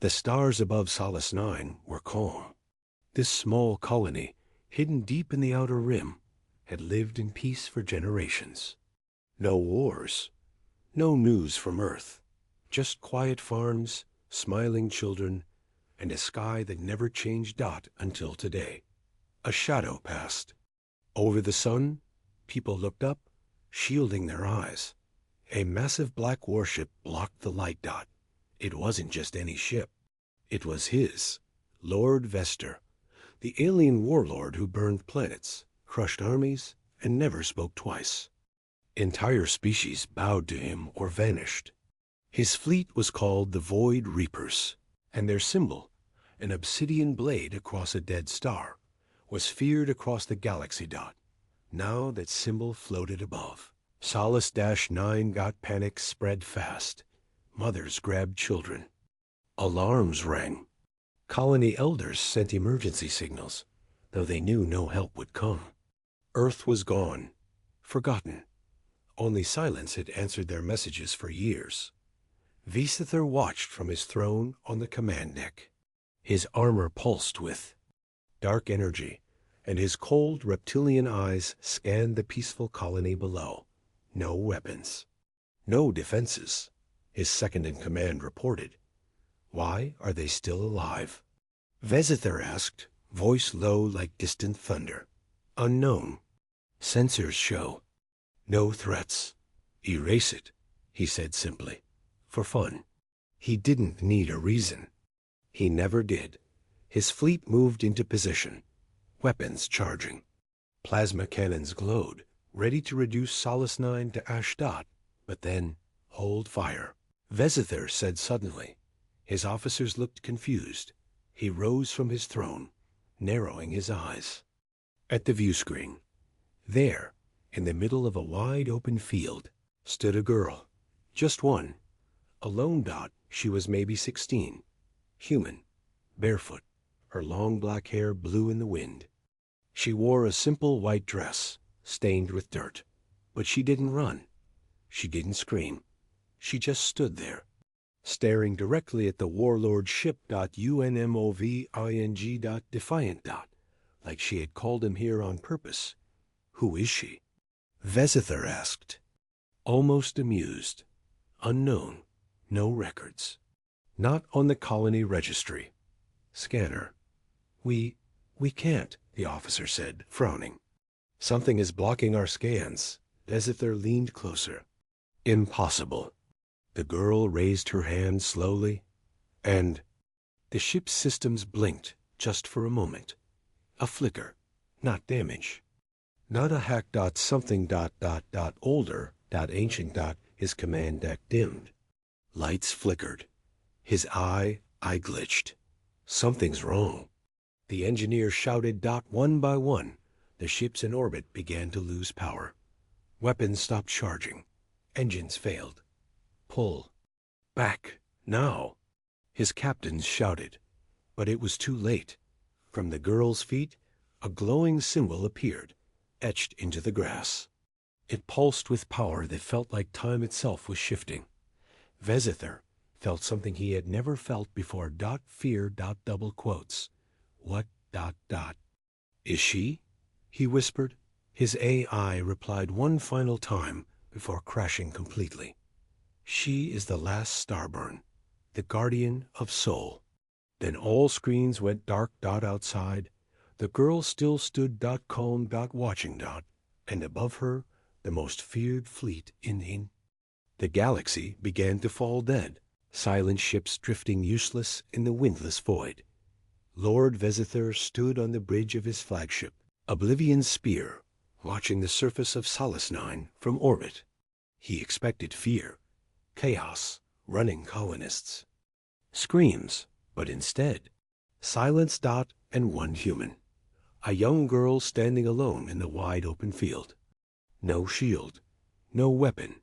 The stars above Solace 9 were calm. This small colony, hidden deep in the outer rim, had lived in peace for generations. No wars, no news from Earth, just quiet farms, smiling children, and a sky that never changed dot until today. A shadow passed. Over the sun, people looked up, shielding their eyes. A massive black warship blocked the light dot. It wasn't just any ship. It was his, Lord Vester, the alien warlord who burned planets, crushed armies, and never spoke twice. Entire species bowed to him or vanished. His fleet was called the Void Reapers, and their symbol, an obsidian blade across a dead star, was feared across the galaxy dot. Now that symbol floated above. Solace-9 got panic spread fast. Mothers grabbed children. Alarms rang. Colony elders sent emergency signals, though they knew no help would come. Earth was gone, forgotten. Only silence had answered their messages for years. Visither watched from his throne on the command deck. His armor pulsed with dark energy, and his cold reptilian eyes scanned the peaceful colony below. No weapons. No defenses, his second-in-command reported. Why are they still alive? Vesither asked, voice low like distant thunder. Unknown. Sensors show. No threats. Erase it, he said simply. For fun. He didn't need a reason. He never did. His fleet moved into position. Weapons charging. Plasma cannons glowed, ready to reduce Solace 9 to ash dot, but then hold fire. Vesither said suddenly. His officers looked confused. He rose from his throne, narrowing his eyes. At the view screen, there, in the middle of a wide open field, stood a girl. Just one. A lone dot, she was maybe 16. Human, barefoot, her long black hair blew in the wind. She wore a simple white dress, stained with dirt. But she didn't run. She didn't scream. She just stood there, staring directly at the warlord ship .unmoving. Defiant. Like she had called him here on purpose. Who is she? Vesither asked, almost amused. Unknown. No records. Not on the colony registry. Scanner. We can't, the officer said, frowning. Something is blocking our scans. Vesither leaned closer. Impossible. The girl raised her hand slowly, and the ship's systems blinked just for a moment. A flicker, not damage. Not a hack something older ancient his command deck dimmed. Lights flickered. His eye glitched. Something's wrong. The engineer shouted one by one. The ships in orbit began to lose power. Weapons stopped charging. Engines failed. Pull. Back. Now. His captains shouted. But it was too late. From the girl's feet, a glowing symbol appeared, etched into the grass. It pulsed with power that felt like time itself was shifting. Vesither felt something he had never felt before. Fear. Double quotes. What. Is she? He whispered. His AI replied one final time before crashing completely. She is the last starborn, the guardian of soul. Then all screens went dark. Outside. The girl still stood. Calm. Watching. And above her, the most feared fleet in. The galaxy began to fall dead, silent ships drifting useless in the windless void. Lord Vesither stood on the bridge of his flagship, Oblivion's spear, watching the surface of Solace 9 from orbit. He expected fear, chaos, running colonists. Screams, but instead, silence. And one human. A young girl standing alone in the wide open field. No shield, no weapon,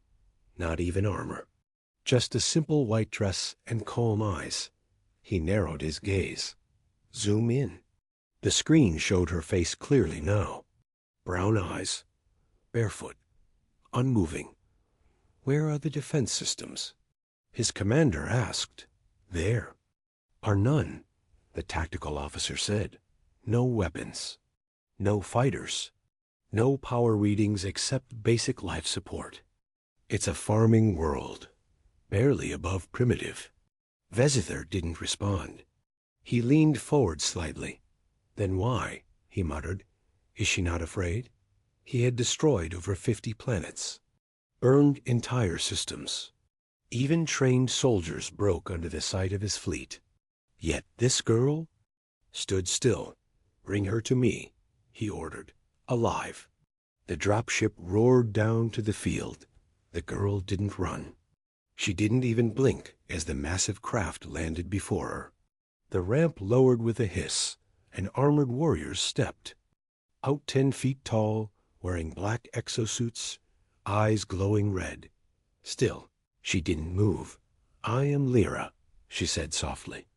not even armor. Just a simple white dress and calm eyes. He narrowed his gaze. Zoom in. The screen showed her face clearly now. Brown eyes, barefoot, unmoving. Where are the defense systems? His commander asked. There. Are none, the tactical officer said. No weapons. No fighters. No power readings except basic life support. It's a farming world, barely above primitive. Vesither didn't respond. He leaned forward slightly. Then why? He muttered. Is she not afraid? He had destroyed over 50 planets, burned entire systems. Even trained soldiers broke under the sight of his fleet. Yet this girl stood still. Bring her to me, he ordered, alive. The dropship roared down to the field. The girl didn't run. She didn't even blink as the massive craft landed before her. The ramp lowered with a hiss, and armored warriors stepped. Out 10 feet tall, wearing black exosuits, eyes glowing red. Still, she didn't move. I am Lyra, she said softly.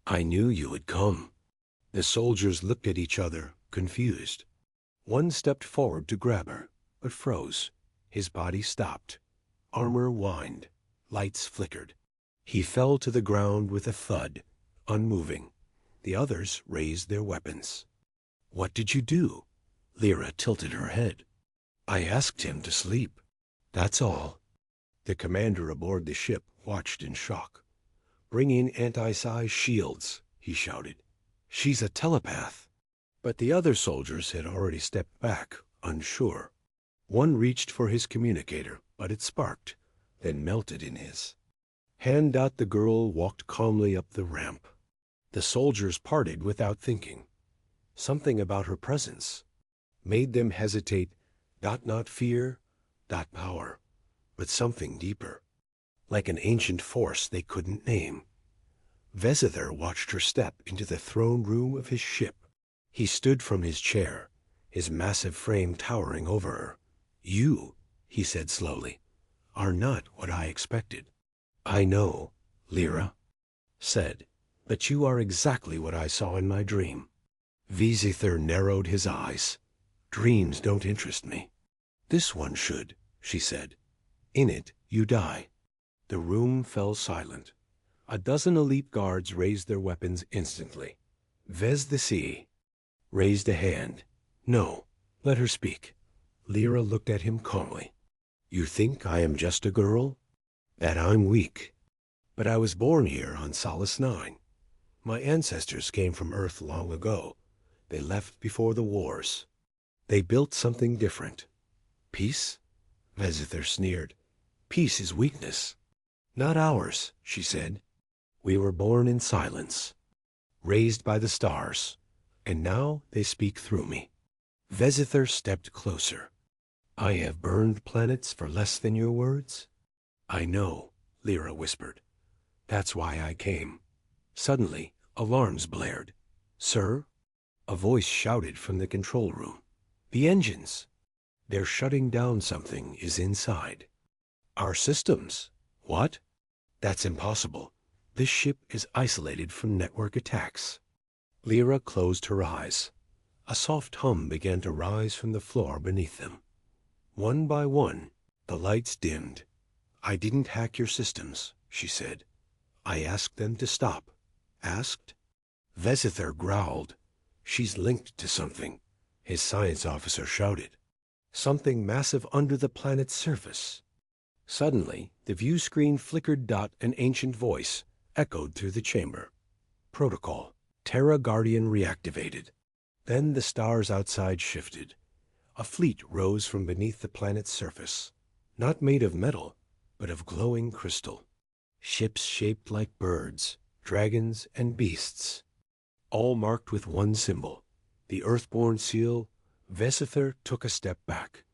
I knew you would come. The soldiers looked at each other, confused. One stepped forward to grab her, but froze. His body stopped. Armor whined. Lights flickered. He fell to the ground with a thud, unmoving. The others raised their weapons. What did you do? Lyra tilted her head. I asked him to sleep. That's all. The commander aboard the ship watched in shock. Bring in anti-psi shields, he shouted. She's a telepath. But the other soldiers had already stepped back, unsure. One reached for his communicator, but it sparked, then melted in his. The girl walked calmly up the ramp. The soldiers parted without thinking. Something about her presence made them hesitate, not fear, not power, but something deeper, like an ancient force they couldn't name. Vesither watched her step into the throne room of his ship. He stood from his chair, his massive frame towering over her. You, he said slowly, are not what I expected. I know, Lyra said, but you are exactly what I saw in my dream. Vesither narrowed his eyes. Dreams don't interest me. This one should, she said. In it, you die. The room fell silent. A dozen elite guards raised their weapons instantly. Vez the Sea raised a hand. No, let her speak. Lyra looked at him calmly. You think I am just a girl? That I'm weak. But I was born here on Solace 9. My ancestors came from Earth long ago. They left before the wars. They built something different. Peace? Vesither sneered. Peace is weakness. Not ours, she said. We were born in silence, raised by the stars, and now they speak through me. Vesither stepped closer. I have burned planets for less than your words? I know, Lyra whispered. That's why I came. Suddenly, alarms blared. Sir? A voice shouted from the control room. The engines. They're shutting down. Something is inside. Our systems. What? That's impossible. This ship is isolated from network attacks. Lyra closed her eyes. A soft hum began to rise from the floor beneath them. One by one, the lights dimmed. I didn't hack your systems, she said. I asked them to stop. Asked? Vesither growled. She's linked to something, his science officer shouted. Something massive under the planet's surface. Suddenly, the view screen flickered. An ancient voice echoed through the chamber. Protocol. Terra Guardian reactivated. Then the stars outside shifted. A fleet rose from beneath the planet's surface, not made of metal, but of glowing crystal. Ships shaped like birds, dragons, and beasts, all marked with one symbol, the Earthborn seal. Vesither took a step back.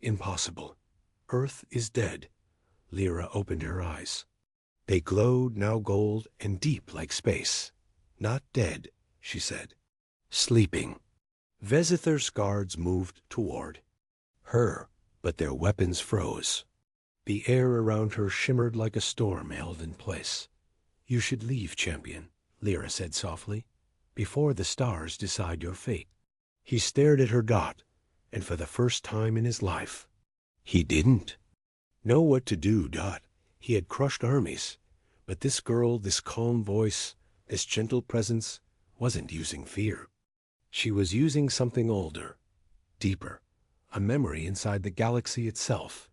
Impossible. Earth is dead. Lyra opened her eyes. They glowed, now gold and deep like space. Not dead, she said. Sleeping. Vesither's guards moved toward her, but their weapons froze. The air around her shimmered like a storm held in place. You should leave, champion, Lyra said softly, before the stars decide your fate. He stared at her. And for the first time in his life, he didn't know what to do. He had crushed armies, but this girl, this calm voice, This gentle presence wasn't using fear. She was using something older, deeper, a memory inside the galaxy itself.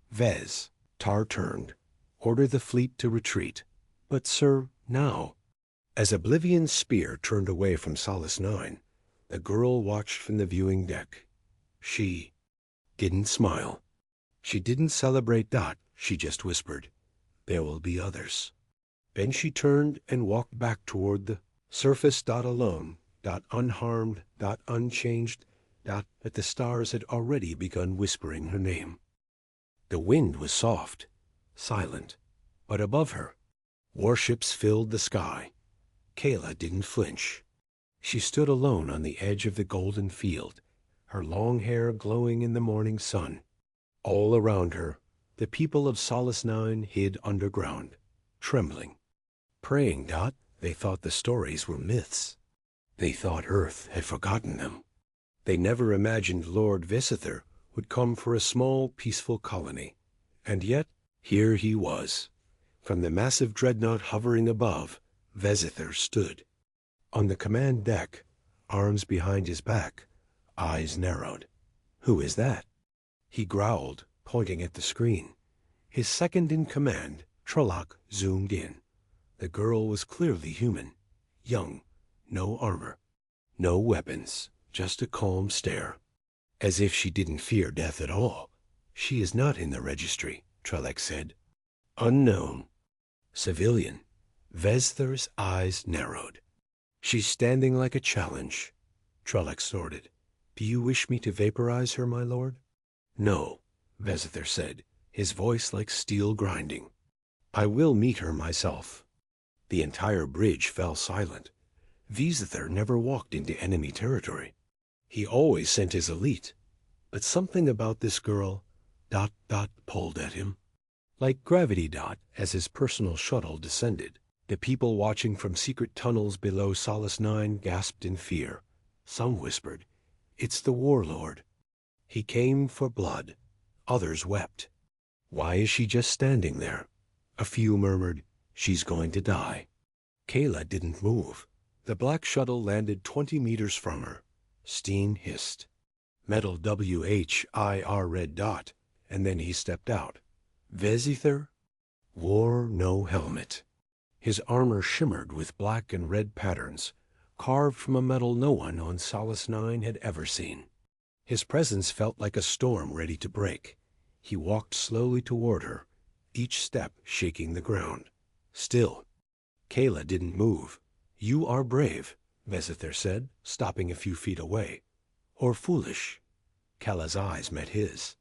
Vez, Tar turned, ordered the fleet to retreat. But sir, now. As Oblivion's spear turned away from Solace 9, the girl watched from the viewing deck. She didn't smile. She didn't celebrate Dot, she just whispered, "There will be others." Then she turned and walked back toward the surface. Dot alone, Dot unharmed, Dot unchanged, Dot that the stars had already begun whispering her name. The wind was soft, silent, but above her, warships filled the sky. Kayla didn't flinch. She stood alone on the edge of the golden field, her long hair glowing in the morning sun. All around her, the people of Solace 9 hid underground, trembling. Praying, Dot, they thought the stories were myths. They thought Earth had forgotten them. They never imagined Lord Visither would come for a small, peaceful colony. And yet, here he was. From the massive dreadnought hovering above, Vesither stood. On the command deck, arms behind his back, eyes narrowed. "Who is that?" He growled, pointing at the screen. His second in command, Trolloc, zoomed in. The girl was clearly human. Young, no armor, no weapons, just a calm stare. As if she didn't fear death at all. "She is not in the registry," Trolloc said. "Unknown. Civilian." Vesither's eyes narrowed. "She's standing like a challenge." Trolloc snorted. "Do you wish me to vaporize her, my lord?" "No," Vesither said, his voice like steel grinding. "I will meet her myself." The entire bridge fell silent. Vesither never walked into enemy territory. He always sent his elite. But something about this girl, Dot pulled at him. Like gravity. Dot, as his personal shuttle descended. The people watching from secret tunnels below Solace 9 gasped in fear. Some whispered, "It's the warlord. He came for blood." Others wept. "Why is she just standing there?" A few murmured, "She's going to die." Kayla didn't move. The black shuttle landed 20 meters from her. Steam hissed. Metal WHIR read Dot, and then he stepped out. Vesither wore no helmet. His armor shimmered with black and red patterns, carved from a metal no one on Solace 9 had ever seen. His presence felt like a storm ready to break. He walked slowly toward her, each step shaking the ground. Still. Kayla didn't move. "You are brave," Vesither said, stopping a few feet away. "Or foolish." Kayla's eyes met his.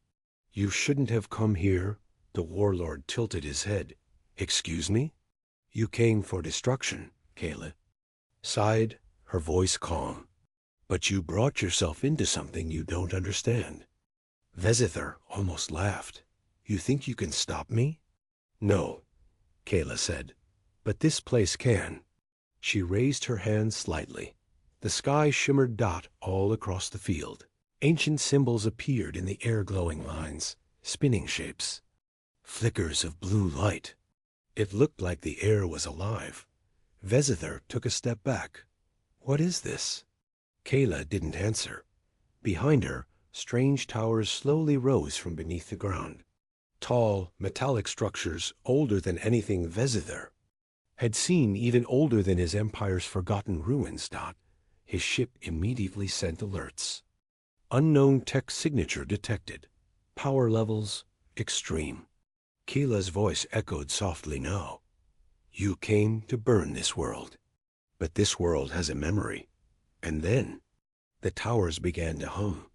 "You shouldn't have come here." The warlord tilted his head. "Excuse me?" "You came for destruction," Kayla sighed, her voice calm. "But you brought yourself into something you don't understand." Vesither almost laughed. "You think you can stop me?" "No," Kayla said. "But this place can." She raised her hand slightly. The sky shimmered Dot all across the field. Ancient symbols appeared in the air-glowing lines, spinning shapes. Flickers of blue light. It looked like the air was alive. Vesither took a step back. "What is this?" Kayla didn't answer. Behind her, strange towers slowly rose from beneath the ground. Tall, metallic structures older than anything Vesither had seen, even older than his empire's forgotten ruins. Dot. His ship immediately sent alerts. Unknown tech signature detected. Power levels extreme. Kayla's voice echoed softly now. "You came to burn this world. But this world has a memory." And then the towers began to hum.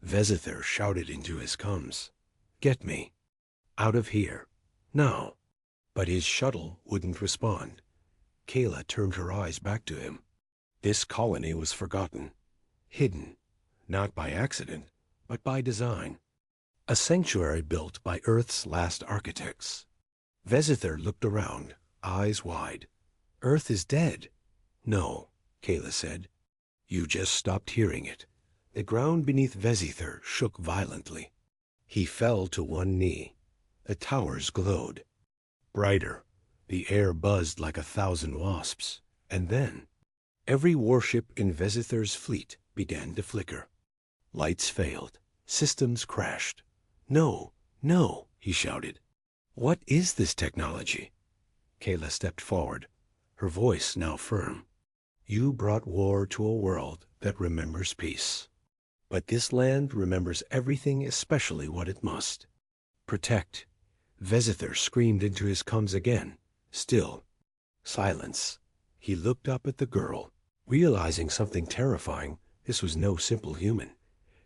Vesither shouted into his comms, "Get me out of here, now." But his shuttle wouldn't respond. Kayla turned her eyes back to him. This colony was forgotten, hidden, not by accident, but by design. A sanctuary built by Earth's last architects. Vesither looked around, eyes wide. "Earth is dead." "No," Kayla said. "You just stopped hearing it." The ground beneath Vesither shook violently. He fell to one knee. The towers glowed. Brighter. The air buzzed like 1,000 wasps. And then, every warship in Vesither's fleet began to flicker. Lights failed. Systems crashed. "No, no," he shouted. "What is this technology?" Kayla stepped forward, her voice now firm. "You brought war to a world that remembers peace. But this land remembers everything, especially what it must. Protect." Vesither screamed into his comms again. Still silence. He looked up at the girl, realizing something terrifying. This was no simple human.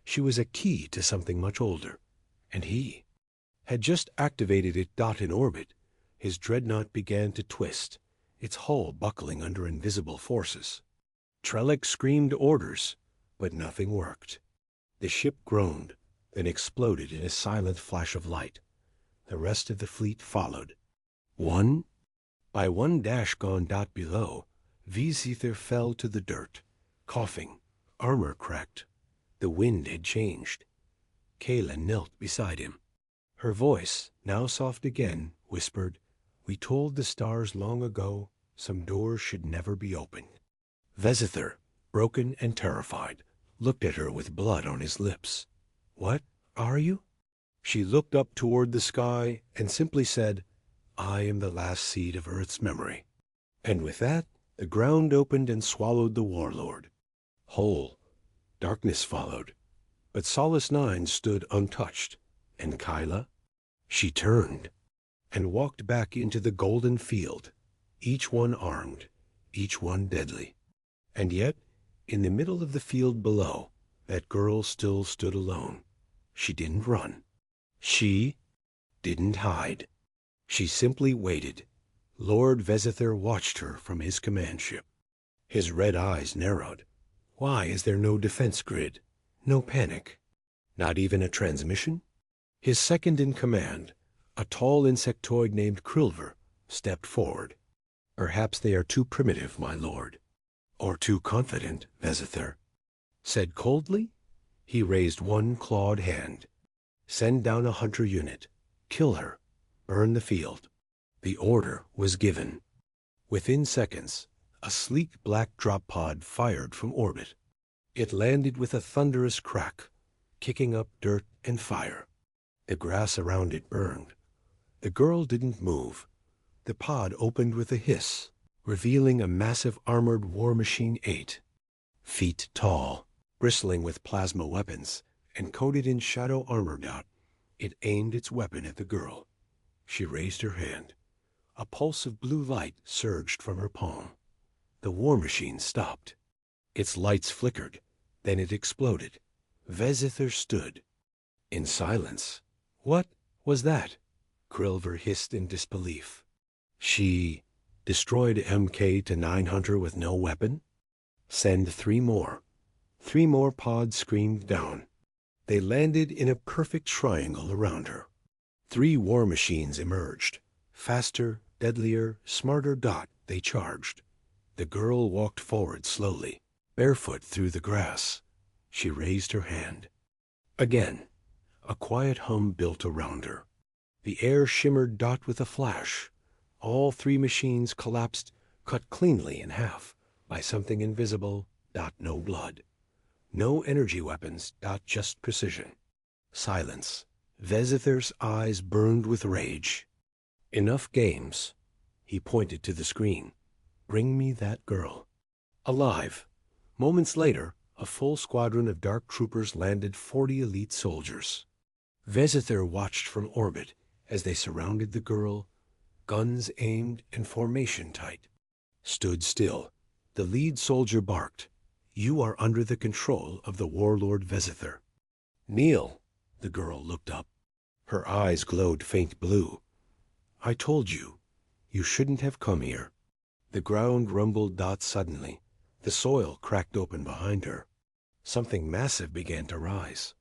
She was a key to something much older. And he had just activated it. In orbit, his dreadnought began to twist, its hull buckling under invisible forces. Trellick screamed orders, but nothing worked. The ship groaned, then exploded in a silent flash of light. The rest of the fleet followed. One by one dash gone. Below, Vesither fell to the dirt, coughing, armor cracked. The wind had changed. Kayla knelt beside him. Her voice, now soft again, whispered, "We told the stars long ago some doors should never be opened." Vesither, broken and terrified, looked at her with blood on his lips. "What are you?" She looked up toward the sky and simply said, "I am the last seed of Earth's memory." And with that, the ground opened and swallowed the warlord. Whole darkness followed, but Solace 9 stood untouched. And Kyla? She turned and walked back into the golden field, each one armed, each one deadly. And yet, in the middle of the field below, that girl still stood alone. She didn't run. She didn't hide. She simply waited. Lord Vesither watched her from his command ship. His red eyes narrowed. Why is there no defense grid? No panic? Not even a transmission? His second in command, a tall insectoid named Krilver, stepped forward. "Perhaps they are too primitive, my lord." "Or too confident," Vesither said coldly. He raised one clawed hand. "Send down a hunter unit. Kill her. Burn the field." The order was given. Within seconds, a sleek black drop pod fired from orbit. It landed with a thunderous crack, kicking up dirt and fire. The grass around it burned. The girl didn't move. The pod opened with a hiss, revealing a massive armored War Machine 8, feet tall, bristling with plasma weapons, and coated in shadow armor. It aimed its weapon at the girl. She raised her hand. A pulse of blue light surged from her palm. The War Machine stopped. Its lights flickered, then it exploded. Vesither stood in silence. "What was that?" Krilver hissed in disbelief. "She destroyed MK to 9 Hunter with no weapon? Send 3 more. 3 more pods screamed down. They landed in a perfect triangle around her. 3 war machines emerged. Faster, deadlier, smarter. They charged. The girl walked forward slowly, barefoot through the grass. She raised her hand. Again, a quiet hum built around her. The air shimmered. With a flash, all 3 machines collapsed, cut cleanly in half by something invisible. No blood. No energy weapons. Just precision. Silence. Vesither's eyes burned with rage. "Enough games." He pointed to the screen. "Bring me that girl." Alive. Moments later, a full squadron of dark troopers landed, 40 elite soldiers. Vesither watched from orbit as they surrounded the girl, guns aimed and formation tight. Stood still. The lead soldier barked, "You are under the control of the warlord Vesither." "Kneel." The girl looked up. Her eyes glowed faint blue. "I told you, you shouldn't have come here." The ground rumbled. Suddenly, the soil cracked open behind her. Something massive began to rise.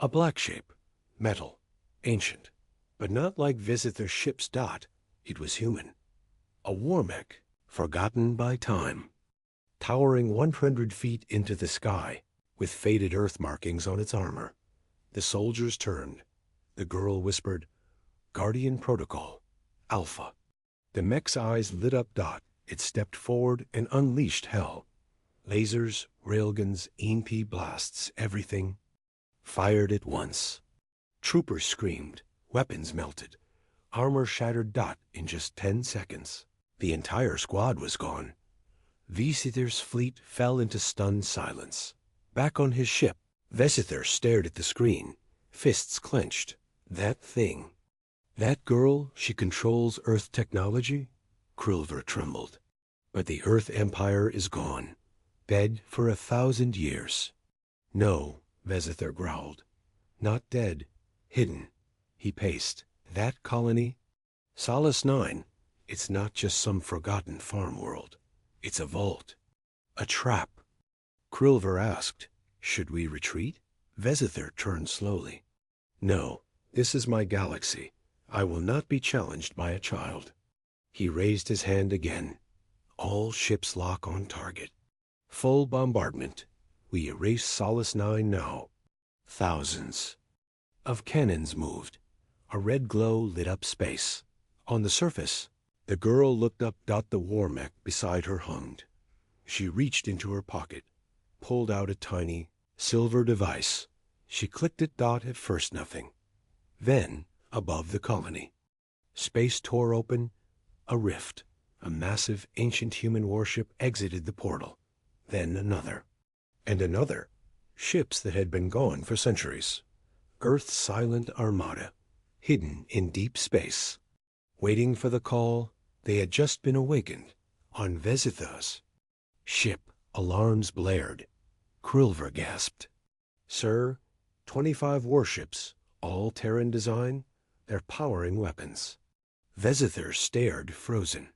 A black shape, metal, ancient, but not like Vesither's ship's. It was human. A war mech, forgotten by time, towering 100 feet into the sky, with faded earth markings on its armor. The soldiers turned. The girl whispered, "Guardian Protocol, Alpha." The mech's eyes lit up. It stepped forward and unleashed hell. Lasers, railguns, EMP blasts, everything fired at once. Troopers screamed, weapons melted, armor shattered in just 10 seconds. The entire squad was gone. Vesither's fleet fell into stunned silence. Back on his ship, Vesither stared at the screen, fists clenched. That thing. That girl, she controls Earth technology? Krulver trembled. But the Earth Empire is gone. Dead for 1,000 years. No, Vesither growled. Not dead. Hidden. He paced. That colony? Solace 9. It's not just some forgotten farm world. It's a vault. A trap. Krulver asked, should we retreat? Vesither turned slowly. No, this is my galaxy. I will not be challenged by a child. He raised his hand again. All ships lock on target. Full bombardment. We erase Solace 9 now. Thousands of cannons moved. A red glow lit up space. On the surface, the girl looked up. The war mech beside her hung. She reached into her pocket, pulled out a tiny silver device. She clicked it. At first nothing. Then, above the colony, space tore open. A rift. A massive ancient human warship exited the portal. Then another. And another. Ships that had been gone for centuries. Earth's silent armada, hidden in deep space. Waiting for the call, they had just been awakened. On Vesitha's ship, alarms blared. Krulver gasped. Sir, 25 warships, all Terran design. They're powering weapons. Vesither stared, frozen.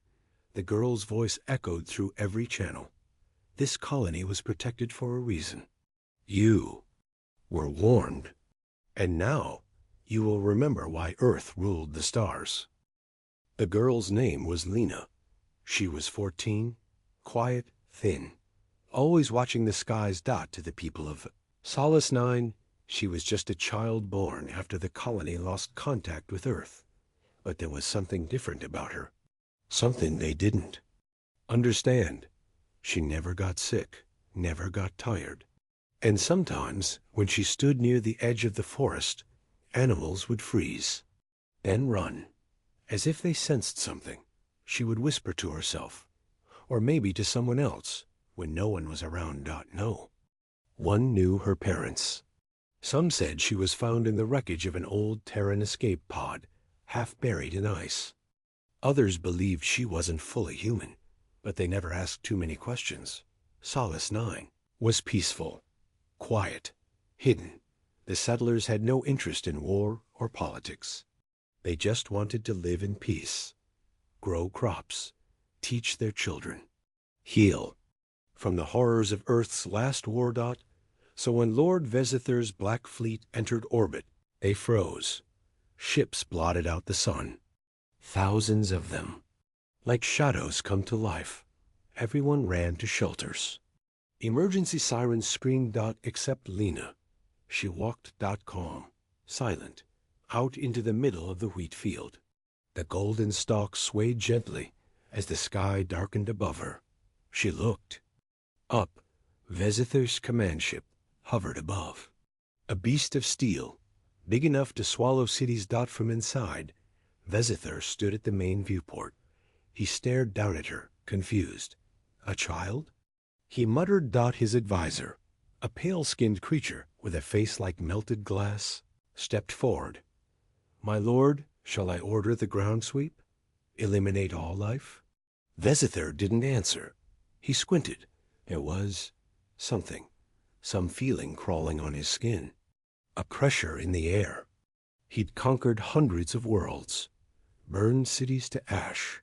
The girl's voice echoed through every channel. This colony was protected for a reason. You were warned. And now you will remember why Earth ruled the stars. The girl's name was Lena. She was 14, quiet, thin, always watching the skies. To the people of Solace 9, she was just a child born after the colony lost contact with Earth. But there was something different about her. Something they didn't understand. She never got sick, never got tired. And sometimes, when she stood near the edge of the forest, animals would freeze, then run. As if they sensed something, she would whisper to herself, or maybe to someone else, when no one was around. No. One knew her parents. Some said she was found in the wreckage of an old Terran escape pod, half buried in ice. Others believed she wasn't fully human, but they never asked too many questions. Solace 9 was peaceful, quiet, hidden. The settlers had no interest in war or politics. They just wanted to live in peace, grow crops, teach their children, heal from the horrors of Earth's last war. So when Lord Vesither's Black Fleet entered orbit, they froze. Ships blotted out the sun. Thousands of them. Like shadows come to life. Everyone ran to shelters. Emergency sirens screamed. Except Lena. She walked. Calm, silent, out into the middle of the wheat field. The golden stalk swayed gently as the sky darkened above her. She looked. Up, Vesither's command ship hovered above. A beast of steel, big enough to swallow cities. From inside, Vesither stood at the main viewport. He stared down at her, confused. A child? He muttered. His advisor, a pale-skinned creature with a face like melted glass, stepped forward. My lord, shall I order the ground sweep? Eliminate all life? Vesither didn't answer. He squinted. There was something, some feeling crawling on his skin. A pressure in the air. He'd conquered hundreds of worlds, burned cities to ash,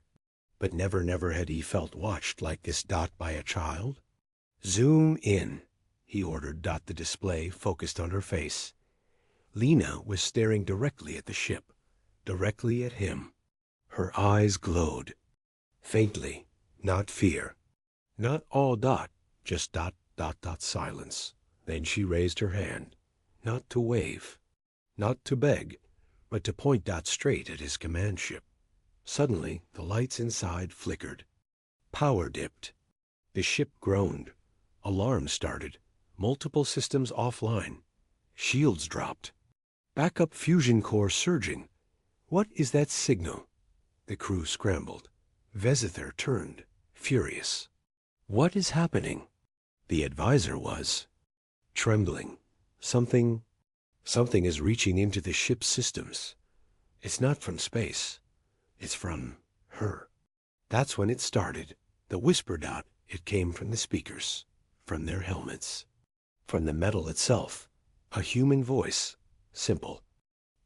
but never had he felt watched like this. By a child. Zoom in, he ordered. The display focused on her face. Lena was staring directly at the ship, directly at him. Her eyes glowed. Faintly, not fear. Not all. Just ... silence. Then she raised her hand. Not to wave, not to beg, but to point. Straight at his command ship. Suddenly, the lights inside flickered. Power dipped. The ship groaned. Alarms started. Multiple systems offline. Shields dropped. Backup fusion core surging. What is that signal? The crew scrambled. Vesither turned, furious. What is happening? The advisor was trembling. Something is reaching into the ship's systems. It's not from space. It's from her. That's when it started. The whisper dot, it came from the speakers, from their helmets, from the metal itself. A human voice, simple.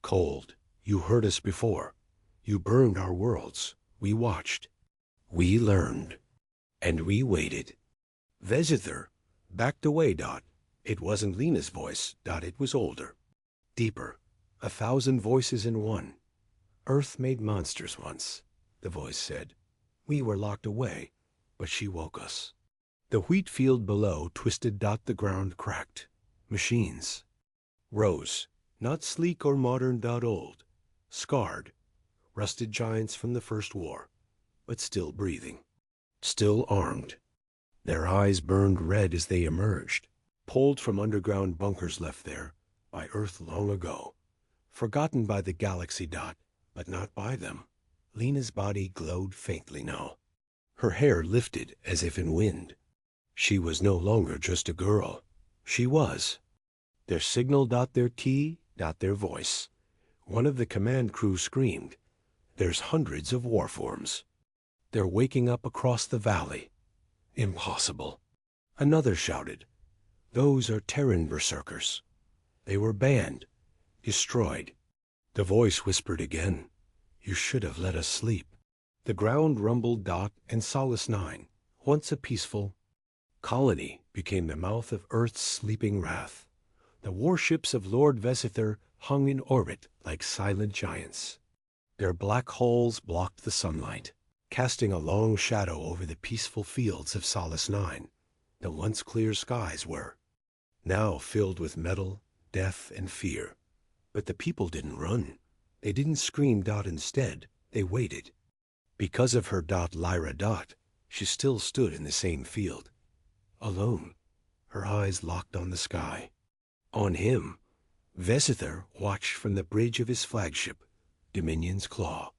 Cold, you heard us before. You burned our worlds. We watched. We learned. And we waited. Vesither backed away, dot. It wasn't Lena's voice, dot. It was older. Deeper. 1,000 voices in one. Earth made monsters once, the voice said. We were locked away, but she woke us. The wheat field below twisted, dot. The ground cracked. Machines rose, not sleek or modern, dot. Old, scarred, rusted giants from the First War, but still breathing, still armed. Their eyes burned red as they emerged, pulled from underground bunkers left there by Earth long ago, forgotten by the galaxy, dot, but not by them. Lena's body glowed faintly now. Her hair lifted as if in wind. She was no longer just a girl. She was. Their signal, dot. Their key, dot. Their voice. One of the command crew screamed, "There's hundreds of warforms. They're waking up across the valley." Impossible. Another shouted, "Those are Terran berserkers. They were banned, destroyed." The voice whispered again, "You should have let us sleep." The ground rumbled, dot. And Solace 9, once a peaceful colony, became the mouth of Earth's sleeping wrath. The warships of Lord Vesither hung in orbit like silent giants. Their black hulls blocked the sunlight, casting a long shadow over the peaceful fields of Solace 9. The once clear skies were now filled with metal, death, and fear. But the people didn't run. They didn't scream, dot. Instead, they waited. Because of her, dot. Lyra, dot. She still stood in the same field, alone, her eyes locked on the sky. On him, Vesither watched from the bridge of his flagship, Dominion's Claw.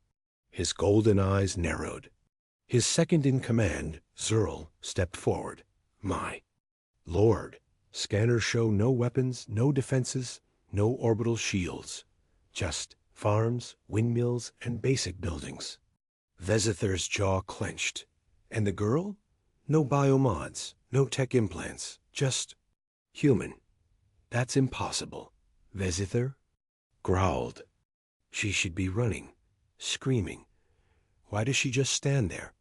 His golden eyes narrowed. His second in command, Zerl, stepped forward. "My lord, scanners show no weapons, no defenses, no orbital shields. Just farms, windmills, and basic buildings." Vesither's jaw clenched. And the girl? No biomods, no tech implants, just human. That's impossible. Vesither growled. She should be running, screaming. Why does she just stand there?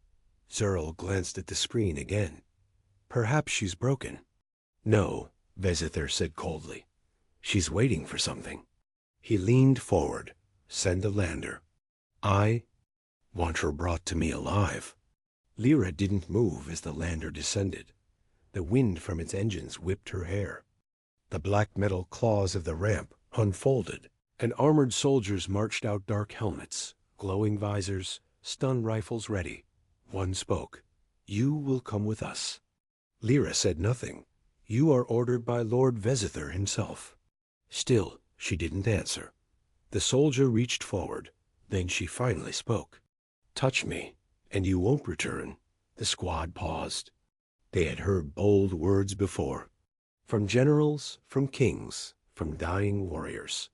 Zerl glanced at the screen again. Perhaps she's broken. No, Vesither said coldly. She's waiting for something. He leaned forward. Send a lander. I want her brought to me alive. Lyra didn't move as the lander descended. The wind from its engines whipped her hair. The black metal claws of the ramp unfolded, and armored soldiers marched out, dark helmets, glowing visors, stun rifles ready. One spoke. "You will come with us." Lyra said nothing. "You are ordered by Lord Vesither himself." Still, she didn't answer. The soldier reached forward. Then she finally spoke. "Touch me, and you won't return." The squad paused. They had heard bold words before. From generals, from kings, from dying warriors.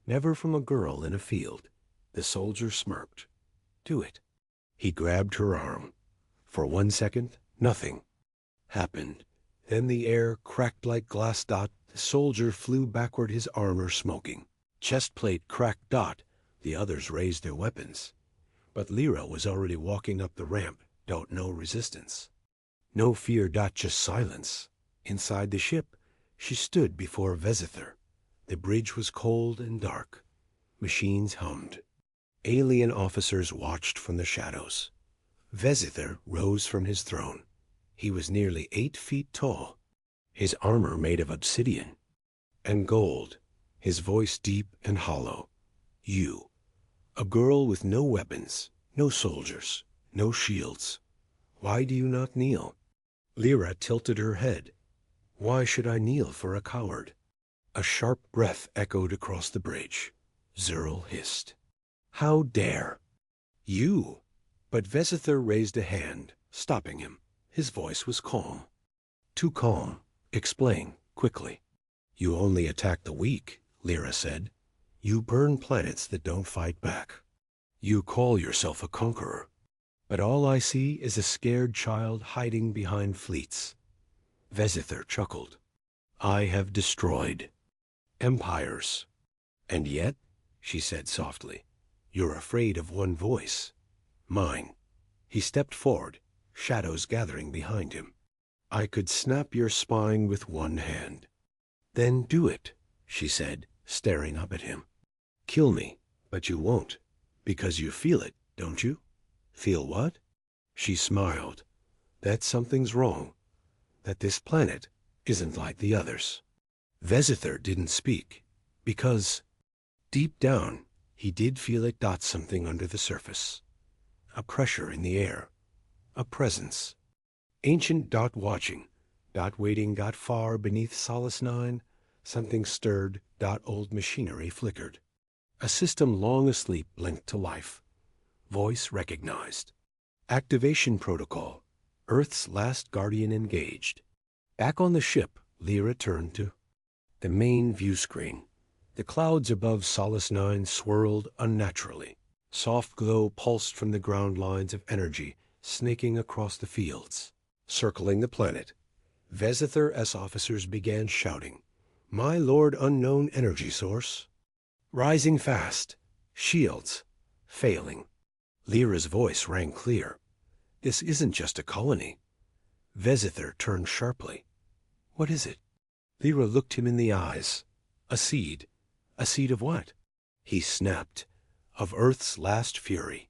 Never from a girl in a field. The soldier smirked. "Do it." He grabbed her arm. For 1 second, nothing happened. Then the air cracked like glass, dot. The soldier flew backward, his armor smoking. Chest plate cracked, dot. The others raised their weapons. But Lyra was already walking up the ramp, dot. No resistance. No fear, dot. Just silence. Inside the ship, she stood before Vesither. The bridge was cold and dark. Machines hummed. Alien officers watched from the shadows. Vesither rose from his throne. He was nearly 8 feet tall, his armor made of obsidian and gold, his voice deep and hollow. "You, a girl with no weapons, no soldiers, no shields. Why do you not kneel? Lyra tilted her head. Why should I kneel for a coward? A sharp breath echoed across the bridge. Zerl hissed. How dare! You! But Vesither raised a hand, stopping him. His voice was calm. Too calm. Explain, quickly. You only attack the weak, Lyra said. You burn planets that don't fight back. You call yourself a conqueror. But all I see is a scared child hiding behind fleets. Vesither chuckled. I have destroyed empires. And yet, she said softly, you're afraid of one voice. Mine. He stepped forward, shadows gathering behind him. I could snap your spine with one hand. Then do it, she said, staring up at him. Kill me, but you won't, because you feel it, don't you? Feel what? She smiled. That something's wrong, that this planet isn't like the others. Vesither didn't speak, because, deep down, he did feel it dot something under the surface. A pressure in the air, a presence. Ancient dot watching, dot waiting got far beneath Solace 9, something stirred, dot old machinery flickered. A system long asleep blinked to life. Voice recognized. Activation protocol. Earth's last guardian engaged. Back on the ship, Lyra turned to the main view screen. The clouds above Solace 9 swirled unnaturally. Soft glow pulsed from the ground lines of energy snaking across the fields. Circling the planet, Vesither S officers began shouting, My Lord Unknown Energy Source. Rising fast. Shields. Failing. Lyra's voice rang clear. This isn't just a colony. Vesither turned sharply. What is it? Lyra looked him in the eyes. A seed. A seed of what? He snapped. Of Earth's last fury.